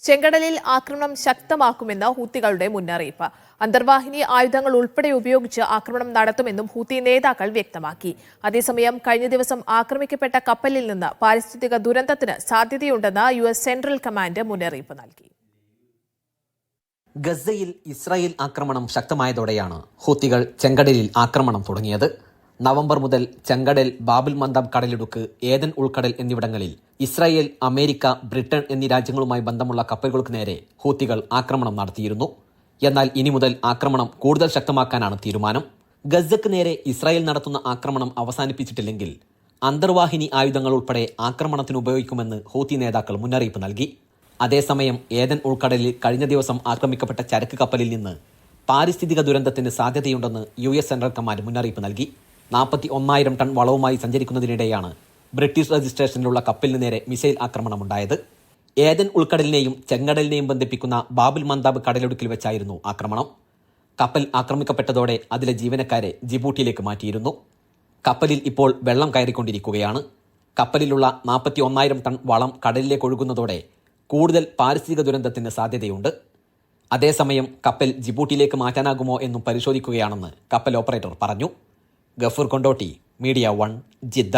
ചെങ്കടലിൽ ആക്രമണം ശക്തമാക്കുമെന്ന് ഹൂത്തികളുടെ മുന്നറിയിപ്പ്. അന്തർവാഹിനി ആയുധങ്ങൾ ഉൾപ്പെടെ ഉപയോഗിച്ച് ആക്രമണം നടത്തുമെന്നും ഹൂത്തി നേതാക്കൾ വ്യക്തമാക്കി. അതേസമയം കഴിഞ്ഞ ദിവസം ആക്രമിക്കപ്പെട്ട കപ്പലിൽ നിന്ന് പാരിസ്ഥിതിക ദുരന്തത്തിന് സാധ്യതയുണ്ടെന്ന് US സെൻട്രൽ കമാൻഡ് മുന്നറിയിപ്പ് നൽകി. ഗസയിൽ ഇസ്രായേൽ ആക്രമണം ശക്തമായതോടെയാണ് ഹൂത്തികൾ ചെങ്കടലിൽ ആക്രമണം തുടങ്ങിയത്. നവംബർ മുതൽ ചെങ്കടൽ, ബാബുൽ മന്ദബ് കടലിടുക്ക്, ഏദൻ ഉൾക്കടൽ എന്നിവിടങ്ങളിൽ ഇസ്രായേൽ, അമേരിക്ക, ബ്രിട്ടൻ എന്നീ രാജ്യങ്ങളുമായി ബന്ധമുള്ള കപ്പലുകൾക്ക് നേരെ ഹൂത്തികൾ ആക്രമണം നടത്തിയിരുന്നു. എന്നാൽ ഇനി മുതൽ ആക്രമണം കൂടുതൽ ശക്തമാക്കാനാണ് തീരുമാനം. ഗസക്ക് നേരെ ഇസ്രായേൽ നടത്തുന്ന ആക്രമണം അവസാനിപ്പിച്ചിട്ടില്ലെങ്കിൽ അന്തർവാഹിനി ആയുധങ്ങൾ ഉൾപ്പെടെ ആക്രമണത്തിന് ഉപയോഗിക്കുമെന്ന് ഹൂത്തി നേതാക്കൾ മുന്നറിയിപ്പ് നൽകി. അതേസമയം ഏദൻ ഉൾക്കടലിൽ കഴിഞ്ഞ ദിവസം ആക്രമിക്കപ്പെട്ട ചരക്ക് കപ്പലിൽ നിന്ന് പാരിസ്ഥിതിക ദുരന്തത്തിന് സാധ്യതയുണ്ടെന്ന് US സെൻട്രൽ കമാൻഡ് മുന്നറിയിപ്പ് നൽകി. 41,000 ടൺ വളവുമായി സഞ്ചരിക്കുന്നതിനിടെയാണ് ബ്രിട്ടീഷ് രജിസ്ട്രേഷനിലുള്ള കപ്പലിന് നേരെ മിസൈൽ ആക്രമണമുണ്ടായത്. ഏദൻ ഉൾക്കടലിനെയും ചെങ്കടലിനെയും ബന്ധിപ്പിക്കുന്ന ബാബുൽ മന്ദബ് കടലിടുക്കിൽ വെച്ചായിരുന്നു ആക്രമണം. കപ്പൽ ആക്രമിക്കപ്പെട്ടതോടെ അതിലെ ജീവനക്കാരെ ജിബൂട്ടിയിലേക്ക് മാറ്റിയിരുന്നു. കപ്പലിൽ ഇപ്പോൾ വെള്ളം കയറിക്കൊണ്ടിരിക്കുകയാണ്. കപ്പലിലുള്ള 41,000 ടൺ വളം കടലിലേക്ക് ഒഴുകുന്നതോടെ കൂടുതൽ പാരിസ്ഥിതിക ദുരന്തത്തിന് സാധ്യതയുണ്ട്. അതേസമയം കപ്പൽ ജിബൂട്ടിയിലേക്ക് മാറ്റാനാകുമോ എന്നും പരിശോധിക്കുകയാണെന്ന് കപ്പൽ ഓപ്പറേറ്റർ പറഞ്ഞു. Gafoor Kondotty, media 1, Jeddah.